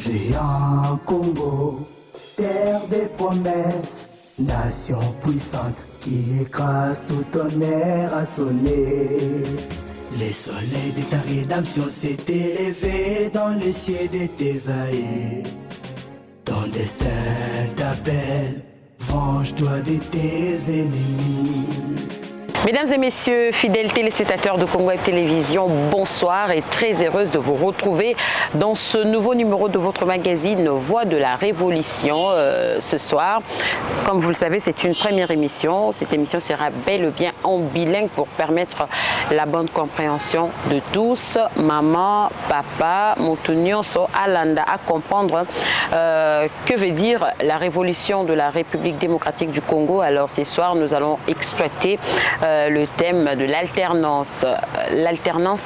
Géant Congo, terre des promesses, nation puissante qui écrase tout tonnerre à sonner. Les soleils de ta rédemption s'est élevé dans les cieux de tes aïeux. Ton destin t'appelle, venge-toi de tes ennemis. Mesdames et messieurs, fidèles téléspectateurs de Congo Web Télévision, bonsoir et très heureuse de vous retrouver dans ce nouveau numéro de votre magazine Voix de la Révolution ce soir. Comme vous le savez, c'est une première émission. Cette émission sera bel et bien en bilingue pour permettre la bonne compréhension de tous. Maman, papa, Moutunion, So Alanda, à comprendre que veut dire la révolution de la République démocratique du Congo. Alors ce soir, nous allons exploiter le thème de l'alternance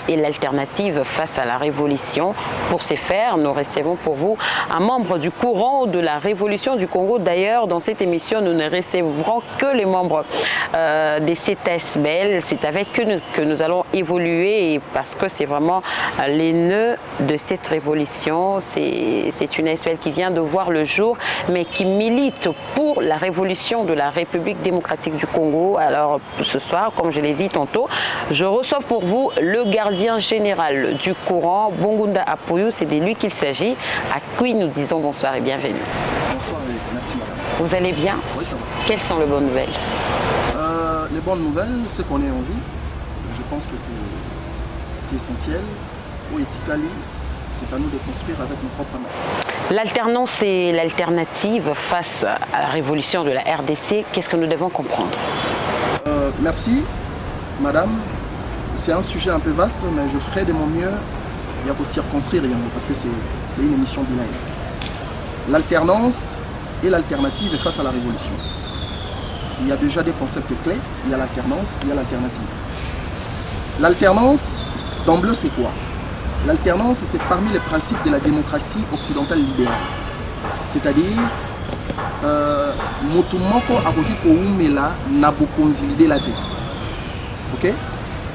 et l'alternative face à la révolution. Pour ce faire, nous recevons pour vous un membre du courant de la révolution du Congo. D'ailleurs, dans cette émission, nous ne recevrons que les membres des CTSBL. C'est avec eux que nous allons évoluer parce que c'est vraiment les nœuds de cette révolution. C'est une SBL qui vient de voir le jour, mais qui milite pour la révolution de la République démocratique du Congo. Alors, ce soir, comme je l'ai dit tantôt, je reçois pour vous le gardien général du courant, Bongunda Apoyou. C'est de lui qu'il s'agit, à qui nous disons bonsoir et bienvenue. Bonsoir et merci madame. Vous allez bien? Oui, ça va. Quelles sont les bonnes nouvelles? Les bonnes nouvelles, c'est qu'on est en vie. Je pense que c'est essentiel. Oui, Tikali, c'est à nous de construire avec nos propres mains. L'alternance et l'alternative face à la révolution de la RDC, qu'est-ce que nous devons comprendre? Merci, madame. C'est un sujet un peu vaste, mais je ferai de mon mieux. Il y a pour circonscrire, parce que c'est une émission bilingue. L'alternance et l'alternative face à la révolution. Il y a déjà des concepts clés. Il y a l'alternance, il y a l'alternative. L'alternance, d'emblée, c'est quoi? L'alternance, c'est parmi les principes de la démocratie occidentale libérale. C'est-à-dire, motumoko akoki koumela na bokonzilide la te. Ok?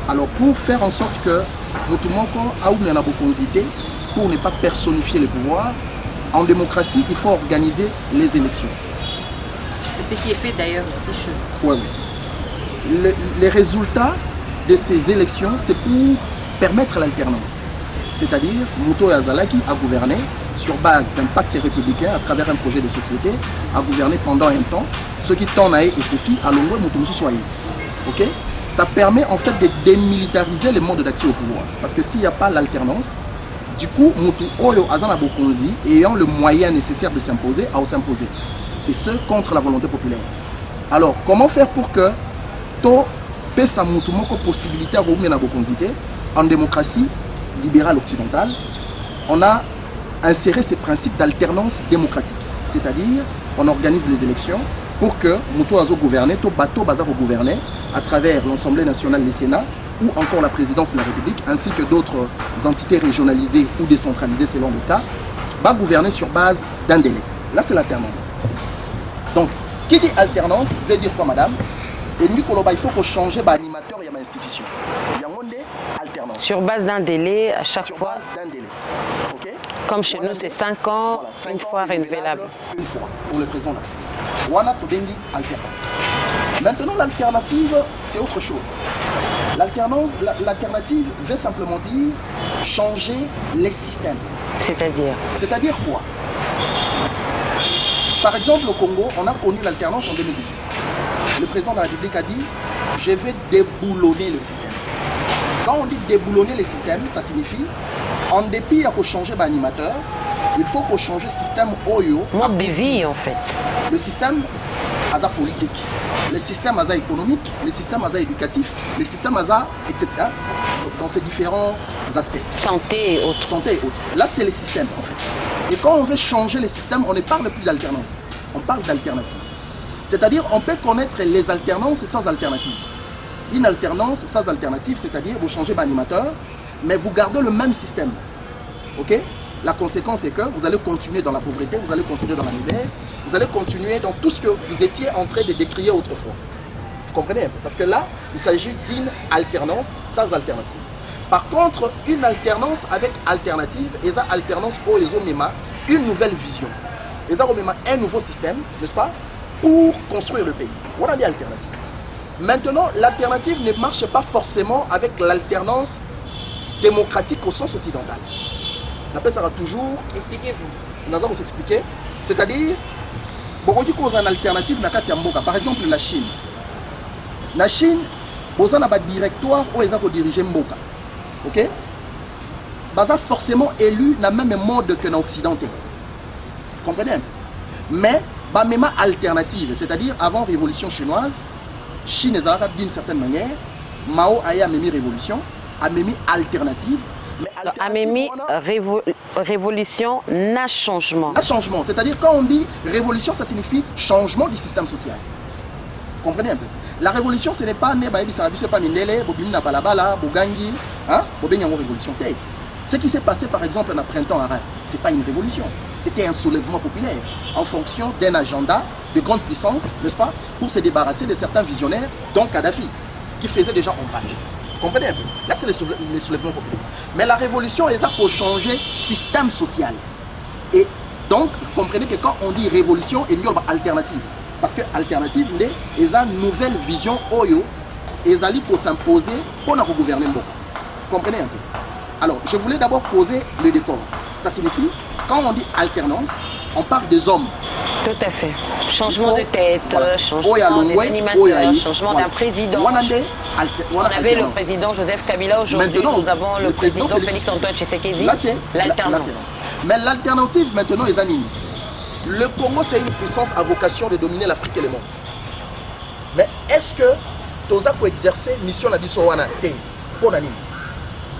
Alors pour faire en sorte que motumoko aumela na bokonzilide, pour ne pas personnifier le pouvoir, en démocratie, il faut organiser les élections. C'est ce qui est fait d'ailleurs ici chez nous. Ouais, oui. Les résultats de ces élections, c'est pour permettre l'alternance. C'est-à-dire, Mouto Yazalaki a gouverné sur base d'un pacte républicain à travers un projet de société, a gouverné pendant un temps, ce qui tourne à Ekoki, à Longwe, Mouto Soye. Ok? Ça permet en fait de démilitariser le mode d'accès au pouvoir. Parce que s'il n'y a pas l'alternance, du coup, Mouto Oyo Azana Bokonzi, ayant le moyen nécessaire de s'imposer, à s'imposer. Et ce, contre la volonté populaire. Alors, comment faire pour que to pesa Mouto Moko possibilité à Roumena Bokonzité en démocratie libérale occidentale, on a inséré ces principes d'alternance démocratique. C'est-à-dire, on organise les élections pour que Mouto Azo gouverner, to Bato Bazar gouverner à travers l'Assemblée nationale, le Sénat, ou encore la présidence de la République, ainsi que d'autres entités régionalisées ou décentralisées selon le cas, va gouverner sur base d'un délai. Là, c'est l'alternance. Donc, qui dit alternance veut dire quoi, madame? Et nous, il faut changer d'animateur et d'institution. Il y a un alternance. Sur base d'un délai, à chaque sur fois. Base d'un délai. Okay? Comme chez nous, c'est 5 ans, voilà, une fois renouvelable. Une fois, pour le président. Wana Todengi, alternance. Maintenant, l'alternative, c'est autre chose. L'alternance, l'alternative veut simplement dire changer les systèmes. C'est-à-dire quoi? Par exemple, au Congo, on a connu l'alternance en 2018. Le président de la République a dit « Je vais déboulonner le système ». Quand on dit déboulonner le système, ça signifie en dépit de changer d'animateur, il faut qu'on change le système OYO. Mode de vie en fait. Le système ASA politique, le système ASA économique, le système ASA éducatif, le système ASA, etc. Dans ces différents aspects. Santé et autres. Santé et autres. Là, c'est le système en fait. Et quand on veut changer le système, on ne parle plus d'alternance, on parle d'alternative. C'est-à-dire, on peut connaître les alternances sans alternative. Une alternance sans alternative, c'est-à-dire vous changez d'animateur, mais vous gardez le même système. Ok? La conséquence est que vous allez continuer dans la pauvreté, vous allez continuer dans la misère, vous allez continuer dans tout ce que vous étiez en train de décrier autrefois. Vous comprenez? Parce que là, il s'agit d'une alternance sans alternative. Par contre, une alternance avec alternative, et ça alternance au Mema, une nouvelle vision. Ils ont un nouveau système, n'est-ce pas, pour construire le pays. Voilà l'alternative. Maintenant, l'alternative ne marche pas forcément avec l'alternance démocratique au sens occidental. On appelle ça toujours... Expliquez-vous. Nous allons vous expliquer. C'est-à-dire, beaucoup de causes en alternative, par exemple la Chine. La Chine, vous avez un directoire où ils ont dirigé Mboka. Ok? Ils ont forcément élu le même mode que l'Occident. Vous comprenez? Mais, même alternative, c'est-à-dire avant la révolution chinoise, Chine est d'une certaine manière, Mao a eu une révolution, a mis alternative. Alors, Amémi, révolution, n'a changement. Un changement, c'est-à-dire quand on dit révolution, ça signifie changement du système social. Vous comprenez un peu? La révolution, ce n'est pas né, c'est pas Mindele, Bobina Balabala, Bogangi, hein, Bobignan révolution. Ce qui s'est passé par exemple en printemps arabe, ce n'est pas une révolution, c'était un soulèvement populaire en fonction d'un agenda de grande puissance, n'est-ce pas, pour se débarrasser de certains visionnaires, dont Kadhafi, qui faisait déjà ombrage. Vous comprenez un peu? Là, c'est le soulèvement populaire. Mais la révolution est là pour changer le système social. Et donc, vous comprenez que quand on dit révolution, il y a une alternative. Parce que l'alternative, c'est une nouvelle vision, Oyo, et ça pour s'imposer pour nous gouverner. Vous comprenez un peu? Alors, je voulais d'abord poser le décor. Ça signifie, quand on dit alternance, on parle des hommes. Tout à fait. Changement de tête, voilà, changement des animateurs, changement d'un président. On avait le président Joseph Kabila, aujourd'hui nous avons le président Félix Antoine Tshisekedi. Là, c'est l'alternance. Mais l'alternative maintenant est animée. Le Congo, c'est une puissance à vocation de dominer l'Afrique et le monde. Mais est-ce que Toza peut exercer mission la Bissowana pour l'anime?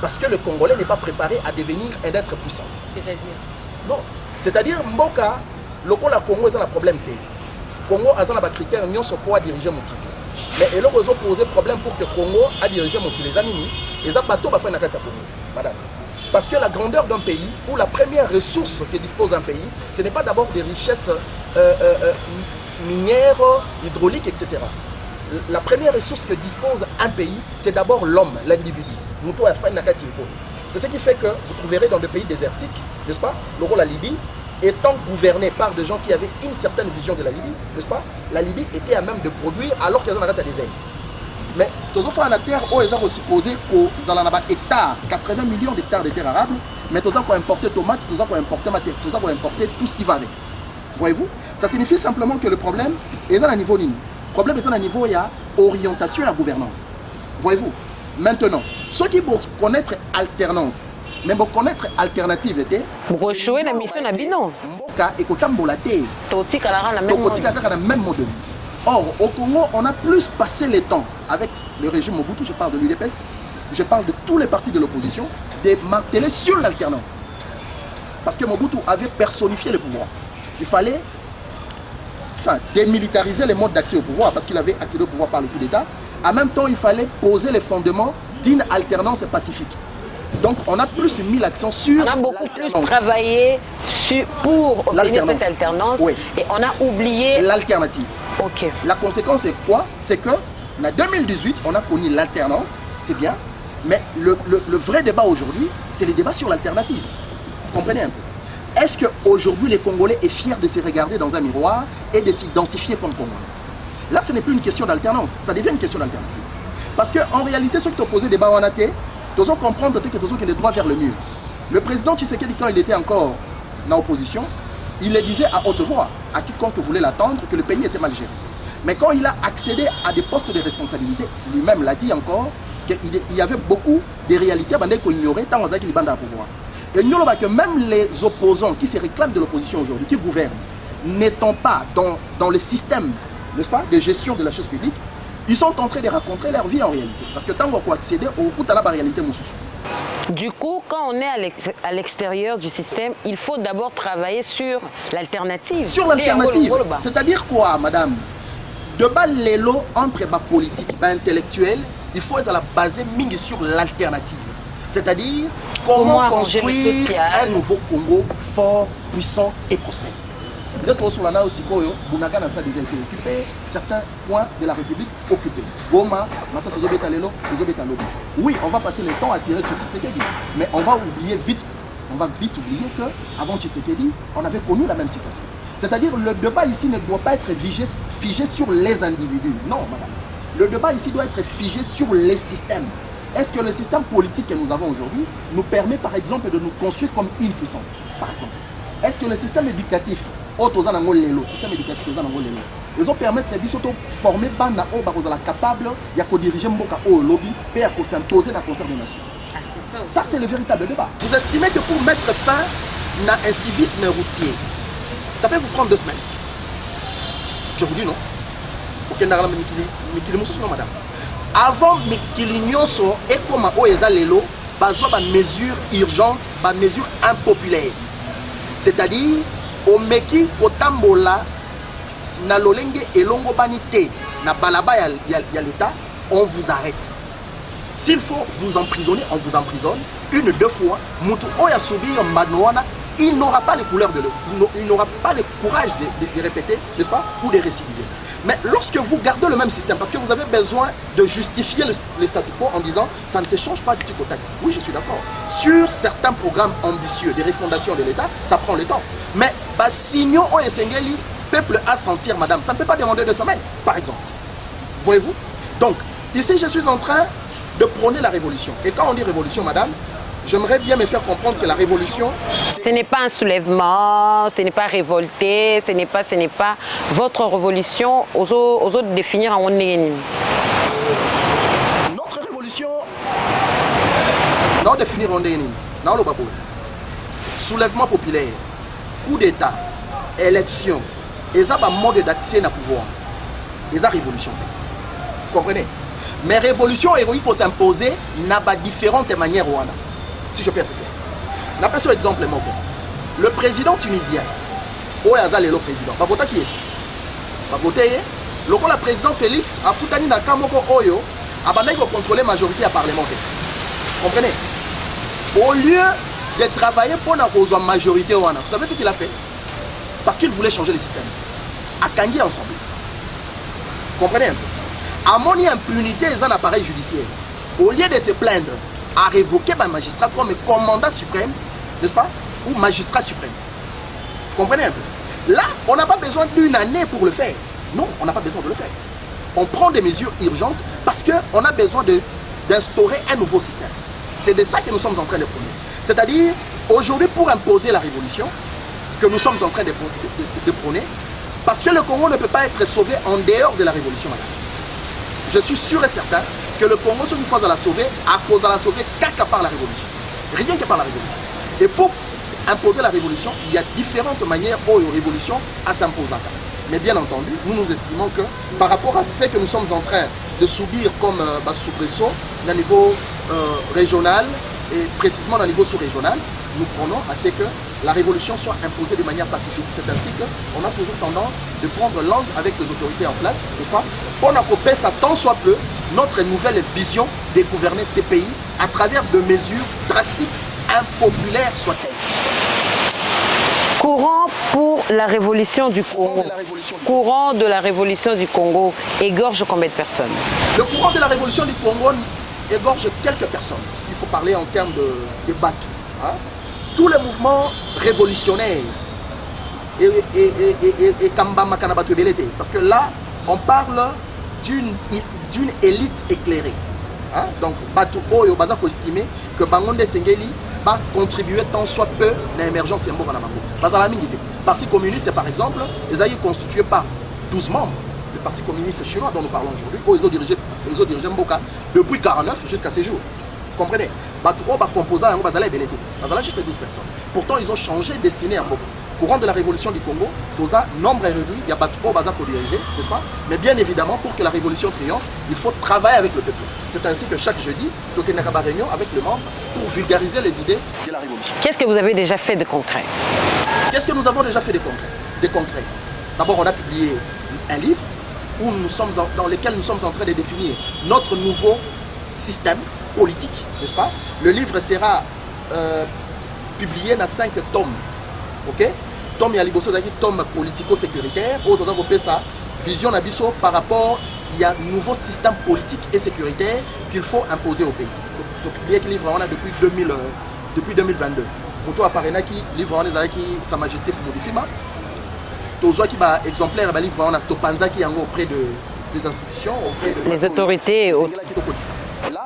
Parce que le Congolais n'est pas préparé à devenir un être puissant. C'est-à-dire? Non. C'est-à-dire, Mboka, le Congo est un problème. Le Congo a un critère pour diriger mon pays. Mais il a posé problème pour que le Congo a dirigé mon pays. Les animés, les abateaux va faire une Congo. Madame. Parce que la grandeur d'un pays, ou la première ressource que dispose un pays, ce n'est pas d'abord des richesses minières, hydrauliques, etc. La première ressource que dispose un pays, c'est d'abord l'homme, l'individu. C'est ce qui fait que vous trouverez dans des pays désertiques, n'est-ce pas, le rôle de la Libye, étant gouverné par des gens qui avaient une certaine vision de la Libye, n'est-ce pas, la Libye était à même de produire alors qu'ils en avaient des ailes. Mais tous les la terre, ils ont aussi posé aux hectares, 80 millions d'hectares de terres arables, mais tous ont importé tomates, tous ont importé matière, tous ont importé tout ce qui va avec. Voyez-vous? Ça signifie simplement que le problème est à un niveau ligne. Le problème est à un niveau, il y a orientation et la gouvernance. Voyez-vous? Maintenant, ceux qui vont connaître alternance, mais pour connaître alternative, pour échouer la mission n'a binon. Même mode. Or, au Congo, on a plus passé le temps avec le régime Mobutu, je parle de l'UDPS, je parle de tous les partis de l'opposition, de marteler sur l'alternance. Parce que Mobutu avait personnifié le pouvoir. Il fallait démilitariser les modes d'accès au pouvoir, parce qu'il avait accédé au pouvoir par le coup d'État. En même temps, il fallait poser les fondements d'une alternance pacifique. Donc, on a plus mis l'accent sur... On a beaucoup plus travaillé pour obtenir cette alternance, oui. Et on a oublié... l'alternative. Ok. La conséquence est quoi? C'est que, en 2018, on a connu l'alternance, c'est bien, mais le vrai débat aujourd'hui, c'est le débat sur l'alternative. Vous comprenez un peu? Est-ce qu'aujourd'hui, les Congolais sont fiers de se regarder dans un miroir et de s'identifier comme Congolais? Là, ce n'est plus une question d'alternance, ça devient une question d'alternative. Parce qu'en réalité, ceux qui ont posé des débats en AT, ils ont comprendre que ils ont le droit vers le mur. Le président Tshisekedi, quand il était encore en opposition, il le disait à haute voix à quiconque voulait l'attendre que le pays était mal géré. Mais quand il a accédé à des postes de responsabilité, lui-même l'a dit encore, qu'il y avait beaucoup de réalités qu'on ignorait tant qu'il est à pouvoir. Et nous avons que même les opposants qui se réclament de l'opposition aujourd'hui, qui gouvernent, n'étant pas dans le système, n'est-ce pas, de gestion de la chose publique, ils sont en train de rencontrer leur vie en réalité. Parce que tant qu'on peut accéder au coup de la réalité, du coup, quand on est à l'extérieur du système, il faut d'abord travailler sur l'alternative. Sur l'alternative. C'est-à-dire quoi, madame? De bas l'élo entre les politiques et intellectuels, il faut la baser sur l'alternative. C'est-à-dire comment construire un nouveau Congo fort, puissant et prospère. Peut-être que sur aussi, Bounaka a déjà été occupé, certains points de la République occupés. Goma, Massa Sozobetalelo, Sozobetalelo. Oui, on va passer le temps à tirer sur ce qu'il dit, mais on va oublier vite. on va vite oublier qu'avant Tshisekedi, on avait connu la même situation. C'est-à-dire le débat ici ne doit pas être figé sur les individus. Non, madame. Le débat ici doit être figé sur les systèmes. Est-ce que le système politique que nous avons aujourd'hui nous permet par exemple de nous construire comme une puissance, par exemple? Est-ce que le système éducatif, système éducatif, ils ont permettre de former bana capable de diriger mboka au lobby et à s'imposer dans le concert des nations. Ça c'est le véritable débat. Vous estimez que pour mettre fin à un civisme routier, ça peut vous prendre 2 semaines? Je vous dis non. Ok, non, madame. Avant Mikili Nyonso et comme Oeza Lelo, bazo ba mesures urgentes, ba mesures impopulaires. C'est-à-dire au meki otambola na lolenge elongo banité na balaba ya l'état, on vous arrête. S'il faut vous emprisonner, on vous emprisonne 1 ou 2 fois. Mutu oya subi manoana, il n'aura pas les couleurs il n'aura pas le courage de répéter, n'est-ce pas, ou de récidiver. Mais lorsque vous gardez le même système, parce que vous avez besoin de justifier le statu quo en disant ça ne se change pas du tout au tac. Oui, je suis d'accord. Sur certains programmes ambitieux de refondation de l'État, ça prend le temps. Mais signons au Esengeli, peuple à sentir, madame, ça ne peut pas demander 2 semaines, par exemple. Voyez-vous? Donc, ici, je suis en train de prôner la révolution. Et quand on dit révolution, madame, j'aimerais bien me faire comprendre que la révolution... Ce n'est pas un soulèvement, ce n'est pas révolté, ce n'est pas votre révolution aux autres définir en Onegeni. Notre révolution, non définir en Onegeni, non le babou. Soulèvement populaire, coup d'état, élection, et ça va mode d'accès au pouvoir. Et ça révolution. Vous comprenez? Mais révolution héroïque pour s'imposer n'a pas différentes manières. Si je peux être clair. N'a pas sur exemple, le président tunisien, Oyaza le président, pas voter qui est? Pas voter. Le président Félix a Poutani na Kamoko Oyo, a contrôler la majorité à parlementaire. Comprenez? Au lieu de travailler pour la majorité, vous savez ce qu'il a fait? Parce qu'il voulait changer le système. À Kangi ensemble. Vous comprenez un peu? À mon impunité, ils ont un appareil judiciaire. Au lieu de se plaindre, à révoquer un magistrat comme commandant suprême, n'est-ce pas? Ou magistrat suprême. Vous comprenez un peu? Là, on n'a pas besoin d'1 année pour le faire. Non, on n'a pas besoin de le faire. On prend des mesures urgentes parce qu'on a besoin d'instaurer un nouveau système. C'est de ça que nous sommes en train de prôner. C'est-à-dire, aujourd'hui, pour imposer la révolution que nous sommes en train de prôner, parce que le Congo ne peut pas être sauvé en dehors de la révolution, madame. Je suis sûr et certain que le Congo, si une fois à la sauver, à cause de la sauver qu'à par la révolution. Rien que par la révolution. Et pour imposer la révolution, il y a différentes manières aux révolutions à s'imposer. Mais bien entendu, nous estimons que par rapport à ce que nous sommes en train de subir comme soubresaut au niveau régional et précisément au niveau sous-régional, nous prenons à ce que la révolution soit imposée de manière pacifique. C'est ainsi qu'on a toujours tendance de prendre langue avec les autorités en place, n'est-ce pas? On a coupé ça tant soit peu notre nouvelle vision de gouverner ces pays à travers de mesures drastiques, impopulaires soit-elles. Courant pour la révolution du Congo. Courant de la révolution du Congo égorge combien de personnes? Le courant de la révolution du Congo égorge quelques personnes, s'il faut parler en termes de bateaux. Hein? Tous les mouvements révolutionnaires et Kambama Kanabatu Belete, parce que là, on parle d'une élite éclairée. Hein? Donc, Batu Oyo Baza faut estimer que Bangonde Sengeli va contribuer tant soit peu à l'émergence de Mboka Namako. Le Parti communiste, par exemple, ils ont constitué par 12 membres. Le Parti communiste chinois dont nous parlons aujourd'hui, ils ont dirigé Mboka depuis 1949 jusqu'à ces jours. Vous comprenez? Batu va composer un Bazala et Belete. Bazala juste 12 personnes. Pourtant, ils ont changé de destinée à Mboka. Courant de la révolution du Congo, nombre est réduit, il y a Batu Baza pour diriger, n'est-ce pas? Mais bien évidemment, pour que la révolution triomphe, il faut travailler avec le peuple. C'est ainsi que chaque jeudi, nous avons une réunion avec les membres pour vulgariser les idées de la révolution. Qu'est-ce que vous avez déjà fait de concret? Qu'est-ce que nous avons déjà fait de concret? D'abord, on a publié un livre où dans lequel nous sommes en train de définir notre nouveau système politique, n'est-ce pas? Le livre sera publié dans 5 tomes. Ok? Tom Yaliboso Zaki, tome politico-sécuritaire, où on a ça vision d'Abisso par rapport il y a un nouveau système politique et sécuritaire qu'il faut imposer au pays. Donc, publier le livre on a depuis 2022. moto apparena qui livre on ezala qui sa majesté Fumodifima tozwa qui ba exemplaire ba livre on a topanza qui yango auprès des institutions auprès de les autorités et autres.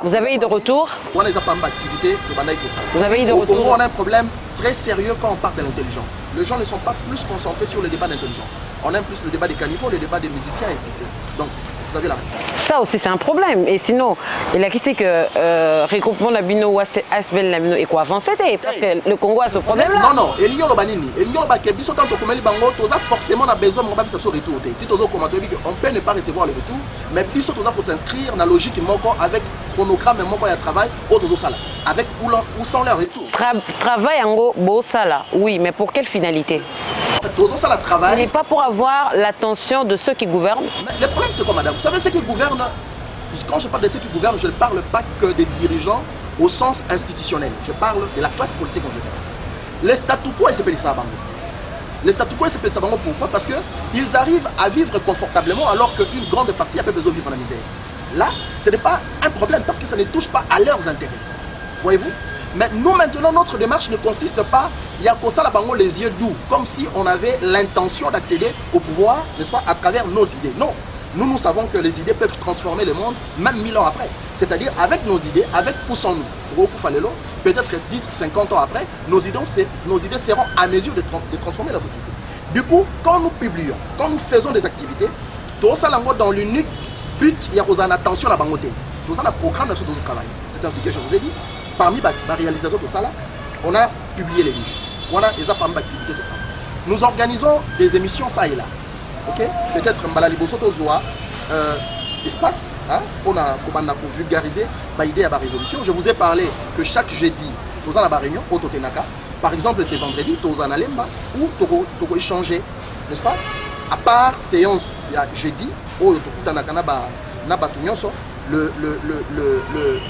Vous avez eu de retour? On a pas d'activité de banaï que ça. Vous avez eu de Au retour? Congo, on a un problème très sérieux quand on parle de l'intelligence. Les gens ne sont pas plus concentrés sur le débat d'intelligence. On aime plus le débat des caniveaux, le débat des musiciens, etc. Donc, vous avez la réponse. Ça aussi, c'est un problème. Et sinon, il a qui sait que regroupement Nabino, Asbel Nabino et quoi avancer? Parce que le Congo a ce problème-là. Non, non. Et l'Union Banini, et l'Union Bakebi, quand on commence Bango, tu as forcément besoin de faire ce retour. Si tu as on peut ne pas recevoir le retour, mais puis tu as pour s'inscrire dans la logique avec chronogramme, mais il y a travail, avec ou sans leur retour. Travail en gros, beau ça là. Oui, mais pour quelle finalité? Ce n'est pas pour avoir l'attention de ceux qui gouvernent. Mais le problème c'est quoi, madame? Vous savez, ceux qui gouvernent, quand je parle de ceux qui gouvernent, je ne parle pas que des dirigeants au sens institutionnel. Je parle de la classe politique en général. Les statu quo, ils s'appellent ça Bango. Les statu quo, ils s'appellent ça Bango pourquoi? Parce qu'ils arrivent à vivre confortablement alors qu'une grande partie a pas besoin de vivre dans la misère. Là, ce n'est pas un problème parce que ça ne touche pas à leurs intérêts. Voyez-vous? Mais nous maintenant, notre démarche ne consiste pas, il y a pour ça la bango les yeux doux, comme si on avait l'intention d'accéder au pouvoir, n'est-ce pas, à travers nos idées. Non, nous savons que les idées peuvent transformer le monde, même 1000 ans après. C'est-à-dire avec nos idées, avec ou sans nous. Peut-être 10, 50 ans après, nos idées seront à mesure de transformer la société. Du coup, quand nous publions, quand nous faisons des activités, tout ça dans l'unique but, il y a une attention à la bangoté. Tout ça, le programme de notre travail. C'est ainsi que je vous ai dit. Parmi la réalisation de ça, là, on a publié les niches. On a des activités de ça. Nous organisons des émissions ça et là. Ok? Peut-être espace pour vulgariser l'idée à la révolution. Je vous ai parlé que chaque jeudi, nous avons la réunion au Totenaka. Par exemple, c'est vendredi, nous avons Alemba où nous avons échangé, n'est-ce pas? À part séance, il y a jeudi, au Totenaka, le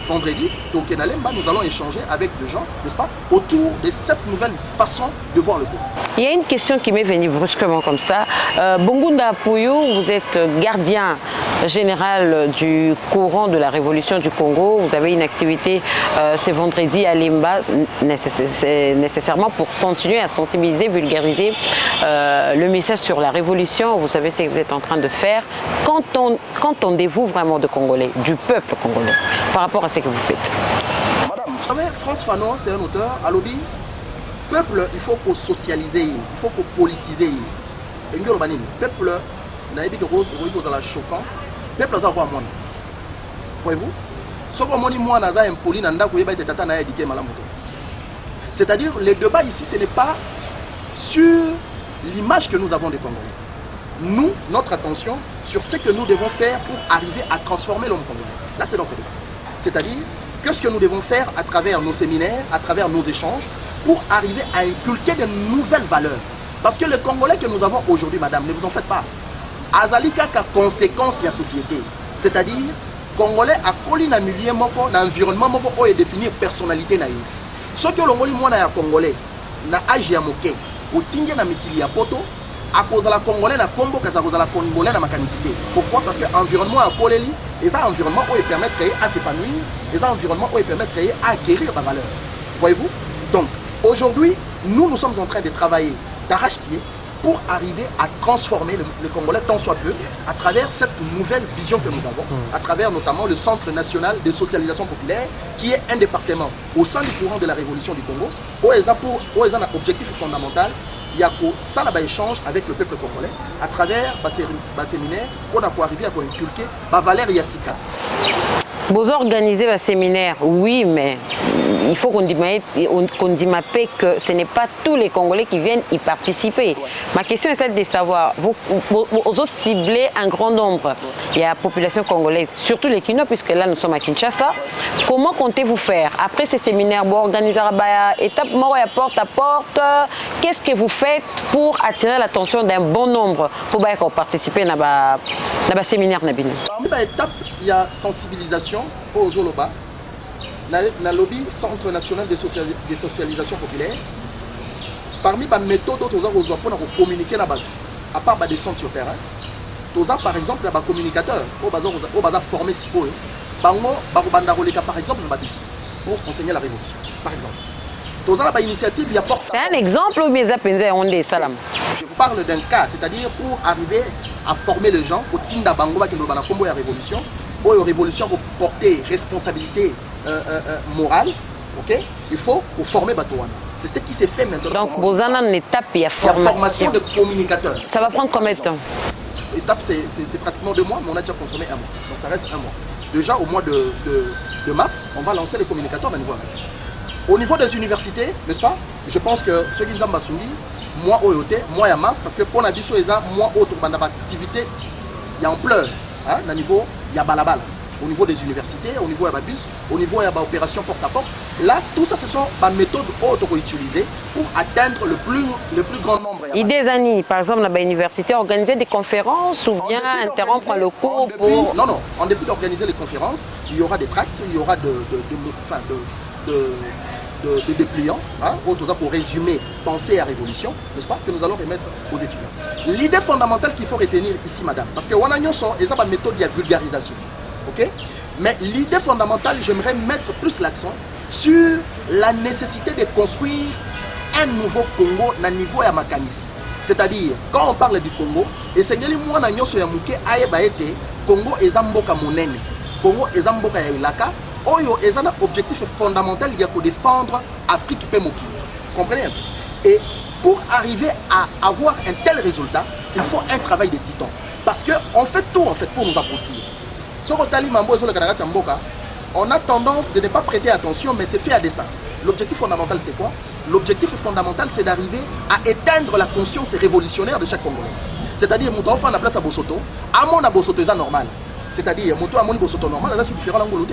vendredi, nous allons échanger avec des gens, n'est-ce pas, autour de cette nouvelle façon de voir le monde. Il y a une question qui m'est venue brusquement comme ça. Bongunda Pouyo, vous êtes gardien général du courant de la révolution du Congo. Vous avez une activité ce vendredi à Limba, nécessairement pour continuer à sensibiliser, vulgariser le message sur la révolution. Vous savez ce que vous êtes en train de faire. Qu'entendez-vous vraiment de Congolais, du peuple congolais, par rapport à ce que vous faites? Madame, vous savez, Frantz Fanon, c'est un auteur, à lobby. Peuple, il faut qu'on socialiser, il faut qu'on politiser. Et nous, peuple, n'a pas de la choquant. Peuple, ça va moi. Voyez-vous? Ce que moi, moi, naza impoli, nanda koueba et tata na éduqué malamoto. C'est-à-dire, le débat ici, ce n'est pas sur l'image que nous avons des Congolais. Nous, notre attention sur ce que nous devons faire pour arriver à transformer l'homme congolais. Là, c'est notre débat. C'est-à-dire, qu'est-ce que nous devons faire à travers nos séminaires, à travers nos échanges, pour arriver à inculquer de nouvelles valeurs. Parce que le Congolais que nous avons aujourd'hui, madame, ne vous en faites pas. Azalika ka conséquence de la société. C'est-à-dire, Congolais a collé dans milieu moko, dans environnement moko, où est définir personnalité naïve. Ce que l'on dit, moi, Congolais, na âge ya moké, ou tingé na mikili ya poto, à cause de la Congolais, na Congo, à cause de la Congolais, na mécanicité. Pourquoi? Parce que l'environnement a collé, et ça, environnement où il permettrait à s'épanouir, et ça, environnement où il permettrait à guérir la valeur. Voyez-vous? Donc, aujourd'hui, nous sommes en train de travailler d'arrache-pied pour arriver à transformer le Congolais tant soit peu à travers cette nouvelle vision que nous avons, à travers notamment le Centre national de socialisation populaire, qui est un département au sein du courant de la révolution du Congo, où ils ont un objectif fondamental, il y a ça là-bas échange avec le peuple congolais, à travers les séminaires, on a arrivé à inculquer Valer Yassika. Vous organisez un séminaire, oui, mais il faut qu'on dise que ce n'est pas tous les Congolais qui viennent y participer. Ma question est celle de savoir, vous ciblez un grand nombre, il y a la population congolaise, surtout les Kino, puisque là nous sommes à Kinshasa. Comment comptez-vous faire après ces séminaires? Vous organisez étape porte à porte. Qu'est-ce que vous faites pour attirer l'attention d'un bon nombre pour participer à séminaire? Parmi les étapes, il y a sensibilisation aux Zoloba. Dans le lobby Centre national de socialisation populaire, parmi les méthodes pour communiquer à part des centres sur terrain, par exemple, les communicateurs qui sont formés par exemple, pour enseigner la révolution. Par exemple, Dans la initiative, il y a porte. C'est un exemple ou bien ça Salam? Je vous parle d'un cas, c'est-à-dire pour arriver à former les gens, au Tinda Bango, qui nous a combo la révolution, ou révolution pour porter responsabilité morale, ok? Il faut former Batouana. C'est ce qui s'est fait maintenant. Donc, vous avez une étape, il y a formation de communicateurs. Ça va prendre combien de temps? L'étape, c'est pratiquement 2 mois, mais on a déjà consommé 1 mois. Donc, ça reste 1 mois. Déjà, au mois de mars, on va lancer les communicateurs au niveau américain. Au niveau des universités, n'est-ce pas? Je pense que ceux qui nous ont bassouni, moi, moi, il y a mars, parce que pour la biso, moi, autre activité, il y a ampleur. Hein, au niveau, il y a balabala. Au niveau des universités, au niveau de la bus, au niveau de l'opération porte-à-porte. Là, tout ça, ce sont des méthodes autres utilisées pour atteindre le plus grand nombre. Idées Annie, par exemple, dans l'université, organiser des conférences ou bien interrompre le cours pour... Non, non. En début d'organiser les conférences, il y aura des tracts, il y aura de dépliants, hein, pour résumer pensée à révolution, n'est-ce pas, que nous allons remettre aux étudiants. L'idée fondamentale qu'il faut retenir ici, madame, parce que Wanagnon sort, et ça va méthode de vulgarisation. Okay? Mais l'idée fondamentale, j'aimerais mettre plus l'accent sur la nécessité de construire un nouveau Congo à niveau de Makanisi. C'est-à-dire, quand on parle du Congo, et c'est que moi, Congo est un mboka monene, Congo est un mboka yailaka, Oyo est un objectif fondamental pour défendre l'Afrique Pémoki. Vous comprenez un peu? Et pour arriver à avoir un tel résultat, il faut un travail de titan. Parce qu'on fait tout en fait pour nous aboutir. On a tendance de ne pas prêter attention, mais c'est fait à dessein. L'objectif fondamental, c'est quoi? L'objectif fondamental, c'est d'arriver à éteindre la conscience révolutionnaire de chaque Congolais. C'est-à-dire, mon enfant a la place à Bosoto, à mon Bosoto, c'est normal. C'est-à-dire, mon à mon Bosoto normal, c'est différent de l'Angolo.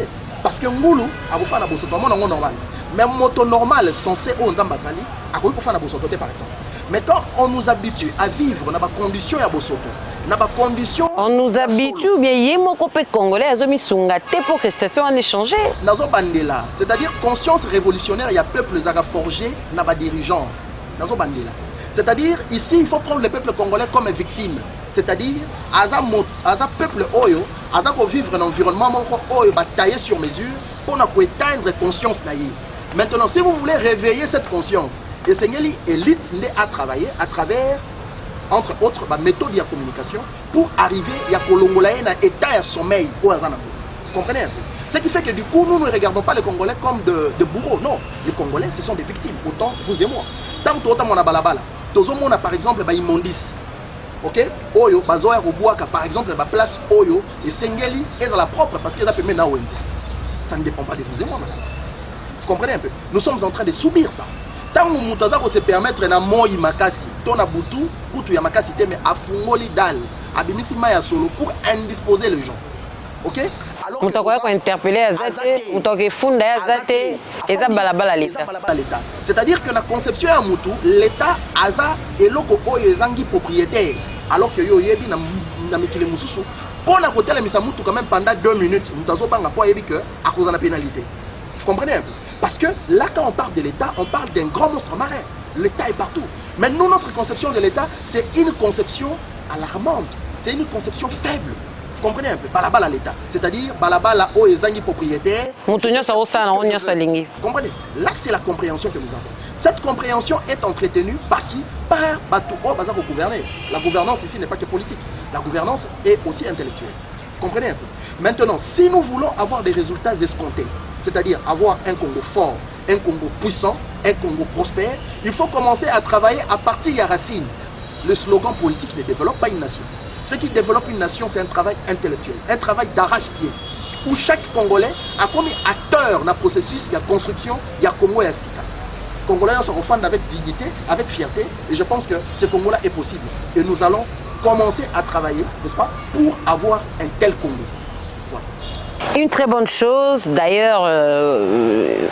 Parce que Ngulu a beau faire la Bosoto, mon normal. Mais moto normal, censé au Nzambasali, a beau faire la Bosoto, par exemple. Mais quand on nous habitue à vivre dans des conditions à Bosoto, on nous habitue ou bien yemoko pe congolais azomi sungate pour que cette situation en échange. Nazo bandela, c'est-à-dire conscience révolutionnaire, il y a peuple qui a forgé na ba dirigeants. Nazo bandela. C'est-à-dire ici il faut prendre le peuple congolais comme victime. C'est-à-dire aza peuple oyo, aza ko vivre un environnement moko oyo ba taillé sur mesure pour na ko éteindre conscience naïe. Maintenant si vous voulez réveiller cette conscience, et Seigneli élite à travailler à travers entre autres méthodes de communication pour arriver à Kolongolaye dans état de sommeil au Azanabo. Vous comprenez un peu? Ce qui fait que du coup, nous ne regardons pas les Congolais comme de bourreaux. Non, les Congolais, ce sont des victimes, autant vous et moi. Tant que on a balabala, tous on a par exemple immondice. Ok? Oyo, bazoya Robuaka, par exemple, la place Oyo, et Sengeli est à la propre parce qu'ils appellent maintenant. Ça ne dépend pas de vous et moi, madame. Vous comprenez un peu? Nous sommes en train de subir ça. Tant que nous avons se permettre na moi makasi, ton abutu, kutu ya makasi te mais afungoli dal, abimisi maya solo pour indisposer les gens. OK? Alors on t'a interpellé azate, on t'a funda azate et ça balabala l'état. C'est-à-dire que la conception ya mutu, l'état aza eloko oyo ezangi propriétaire alors que yo yebi na mikile mususu. Pour la côté la misa mutu quand même pendant 2 minutes, nous avons pas ngapwa yebi que à cause de la pénalité. Vous comprenez un peu? Parce que là, quand on parle de l'État, on parle d'un grand monstre marin. L'État est partout. Mais nous, notre conception de l'État, c'est une conception alarmante. C'est une conception faible. Vous comprenez un peu? Balabala l'État. C'est-à-dire, balabala o ezangi propriétaire. Vous comprenez? Là, c'est la compréhension que nous avons. Cette compréhension est entretenue par qui? Par Batouo Bazar au gouverner. La gouvernance ici n'est pas que politique. La gouvernance est aussi intellectuelle. Vous comprenez un peu? Maintenant, si nous voulons avoir des résultats escomptés, c'est-à-dire avoir un Congo fort, un Congo puissant, un Congo prospère, il faut commencer à travailler à partir de la racine. Le slogan politique ne développe pas une nation. Ce qui développe une nation, c'est un travail intellectuel, un travail d'arrache-pied, où chaque Congolais a comme acteur dans le processus de construction, il y a Congo et Sika. Les Congolais se refondent avec dignité, avec fierté, et je pense que ce Congo-là est possible. Et nous allons commencer à travailler, n'est-ce pas, pour avoir un tel Congo. Une très bonne chose, d'ailleurs,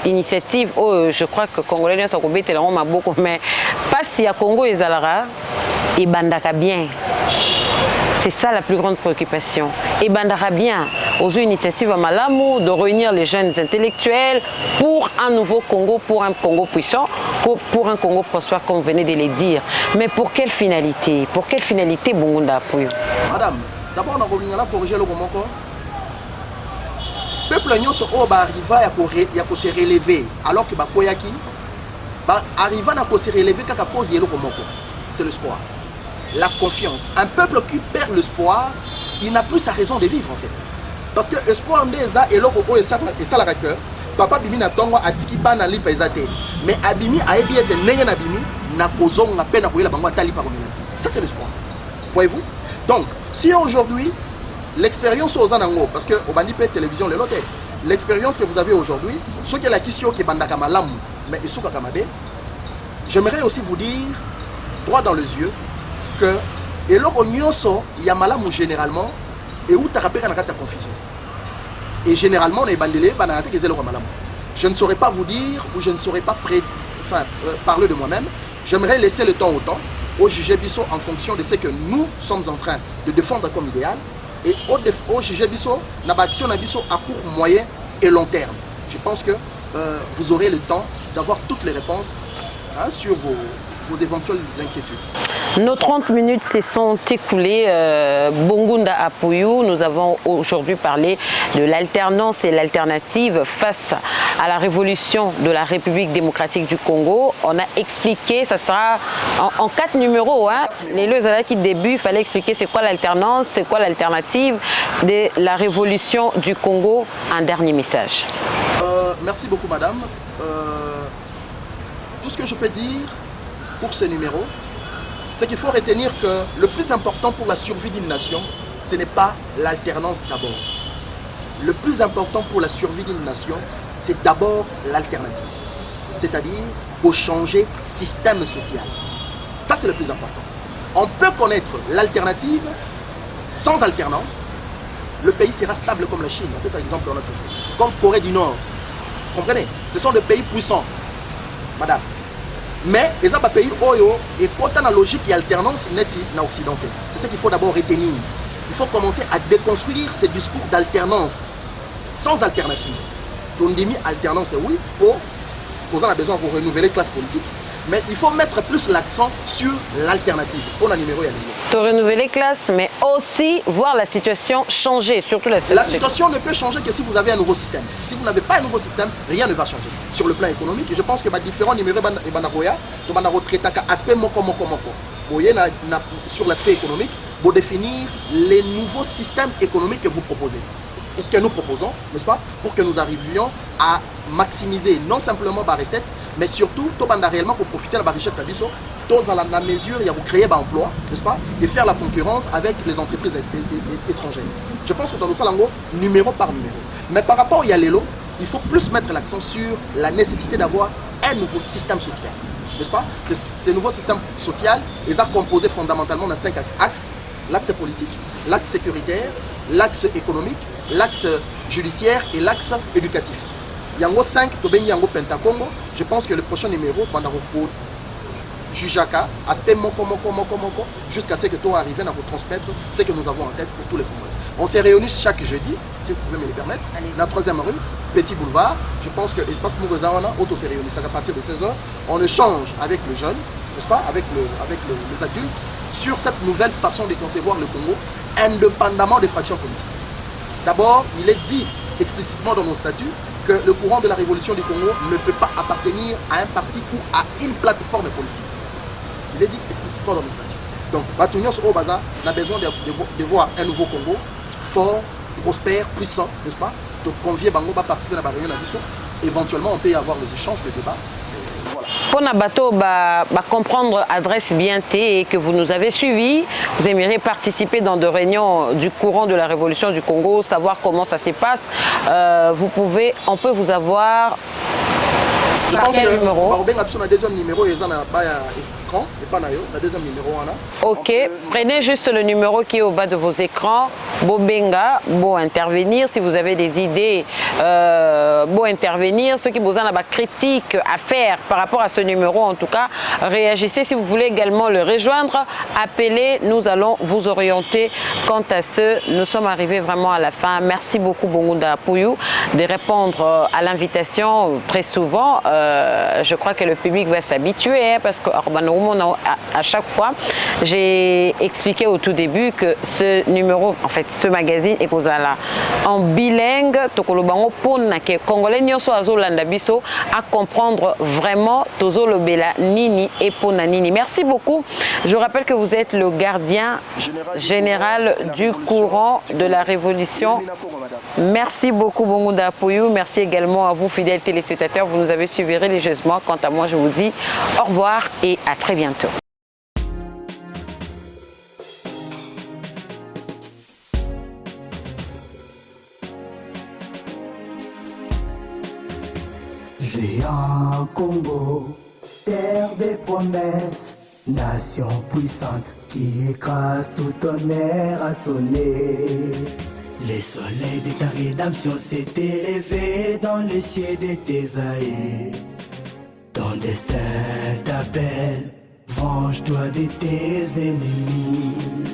initiative, je crois que Congolais sont beaucoup, mais pas si à Congo et Zalara, et Bandaka bien. C'est ça la plus grande préoccupation. Et Bandaka bien aux initiatives à Malamu de réunir les jeunes intellectuels pour un nouveau Congo, pour un Congo puissant, pour un Congo prospère, comme vous venez de le dire. Mais pour quelle finalité? Pour quelle finalité Bongunda Pouyo? Madame, d'abord, on a corrigé le moment. Le peuple nyonso o ba arriva ya ko se relever alors que ba koyaki arrivant à se relever quand cause c'est le sport. La confiance. Un peuple qui perd l'espoir, il n'a plus sa raison de vivre en fait. Parce que l'espoir n'est et l'eau et ça la cœur. Papa bimi na tongo atiki bana lipa ezate. Mais abimi aebi ete nenge na bimi na kozong na peine koyela bango atali par minati. Ça c'est l'espoir. Voyez-vous? Donc, si aujourd'hui l'expérience aux anango parce que au bandi télévision le loté, l'expérience que vous avez aujourd'hui, ce qui est la question qui bandaka malam mais isuka kamade, j'aimerais aussi vous dire droit dans les yeux que et l'or nyonso ya malamu généralement et où tu rappelles na kati ya confusion. Et généralement, on est bandélé, je ne saurais pas vous dire ou je ne saurais pas parler de moi-même. J'aimerais laisser le temps au temps, au juger Bisso en fonction de ce que nous sommes en train de défendre comme idéal. Et au juger Bisso, la action à court, moyen et long terme. Je pense que vous aurez le temps d'avoir toutes les réponses sur vos éventuelles inquiétudes. Nos 30 minutes se sont écoulées. Bongunda Apouyou, nous avons aujourd'hui parlé de l'alternance et l'alternative face à la révolution de la République démocratique du Congo. On a expliqué, ça sera en 4 numéros. Hein. Les deux qui début, il fallait expliquer c'est quoi l'alternance, c'est quoi l'alternative de la révolution du Congo. Un dernier message. Merci beaucoup madame. Tout ce que je peux dire pour ce numéro, c'est qu'il faut retenir que le plus important pour la survie d'une nation, ce n'est pas l'alternance d'abord. Le plus important pour la survie d'une nation, c'est d'abord l'alternative. C'est-à-dire pour changer système social. Ça, c'est le plus important. On peut connaître l'alternative sans alternance. Le pays sera stable comme la Chine. On fait ça exemple, on a toujours. Comme Corée du Nord. Vous comprenez? Ce sont des pays puissants. Madame. Mais les pays oyo et quand on a la logique d'alternance neti na occidental. C'est ce qu'il faut d'abord retenir. Il faut commencer à déconstruire ces discours d'alternance sans alternative. On dit alternance oui, on a besoin de renouveler la classe politique, mais il faut mettre plus l'accent sur l'alternative. On a numéro et de renouveler classe, mais aussi voir la situation changer, surtout la situation. La situation ne peut changer que si vous avez un nouveau système. Si vous n'avez pas un nouveau système, rien ne va changer. Sur le plan économique, et je pense que différents numéros aspect sur l'aspect économique, pour définir les nouveaux systèmes économiques que vous proposez. Que nous proposons, n'est-ce pas, pour que nous arrivions à maximiser non simplement la recette, mais surtout réellement pour profiter de la richesse d'Abisso, dans la mesure il y a vous créer un emploi, n'est-ce pas, et faire la concurrence avec les entreprises étrangères. Je pense que dans le salango, numéro par numéro. Mais par rapport à Yalelo, il faut plus mettre l'accent sur la nécessité d'avoir un nouveau système social, n'est-ce pas? Ce nouveau système social est composé fondamentalement de 5 axes: l'axe politique, l'axe sécuritaire, l'axe économique, l'axe judiciaire et l'axe éducatif. Yango 5, Tobeni Yango Pentacongo. Je pense que le prochain numéro, pendant le Jujaka, aspect moko, jusqu'à ce que toi arrives à vous transmettre ce que nous avons en tête pour tous les Congolais. On se réunit chaque jeudi, si vous pouvez me le permettre, la 3e rue, Petit Boulevard. Je pense que l'espace Mourezawana, auto se réunit à partir de 16h. On échange avec les jeunes, n'est-ce pas, avec les adultes, sur cette nouvelle façon de concevoir le Congo, indépendamment des fractions politiques. D'abord, il est dit explicitement dans nos statuts que le courant de la révolution du Congo ne peut pas appartenir à un parti ou à une plateforme politique. Il est dit explicitement dans nos statuts. Donc, Batunios au Baza a besoin de voir un nouveau Congo fort, prospère, puissant, n'est-ce pas? Donc, convier Bango à participer à la réunion d'addition. Éventuellement, on peut y avoir les échanges, les débats. Pour Nabato, comprendre adresse bien T et que vous nous avez suivis, vous aimeriez participer dans des réunions du courant de la révolution du Congo, savoir comment ça se passe, on peut vous avoir. Je pense que le deuxième numéro est écran, et pas le deuxième numéro. Ok, prenez juste le numéro qui est au bas de vos écrans. Bobenga, beau intervenir. Si vous avez des idées, beau intervenir. Ceux qui vous ont des critiques à faire par rapport à ce numéro, en tout cas, réagissez. Si vous voulez également le rejoindre, appelez. Nous allons vous orienter. Quant à ce, nous sommes arrivés vraiment à la fin. Merci beaucoup, Bongunda Apouyou, de répondre à l'invitation très souvent. Je crois que le public va s'habituer parce qu'à chaque fois, J'ai expliqué au tout début que ce numéro, en fait, ce magazine est en bilingue, tokolobango pona ke congolais nyonso azolanda biso à comprendre vraiment tozo lobela nini et pona nini. Merci beaucoup. Je rappelle que vous êtes le gardien général du courant de la révolution. Merci beaucoup Bongounda Apoyou. Merci également à vous fidèles téléspectateurs. Vous nous avez suivi religieusement. Quant à moi, je vous dis au revoir et à très bientôt. Géant Congo, terre des promesses, nation puissante qui écrase tout tonnerre à sonner. Les soleils de ta rédemption s'est élevé dans les cieux de tes aïeux. Ton destin t'appelle, venge-toi de tes ennemis.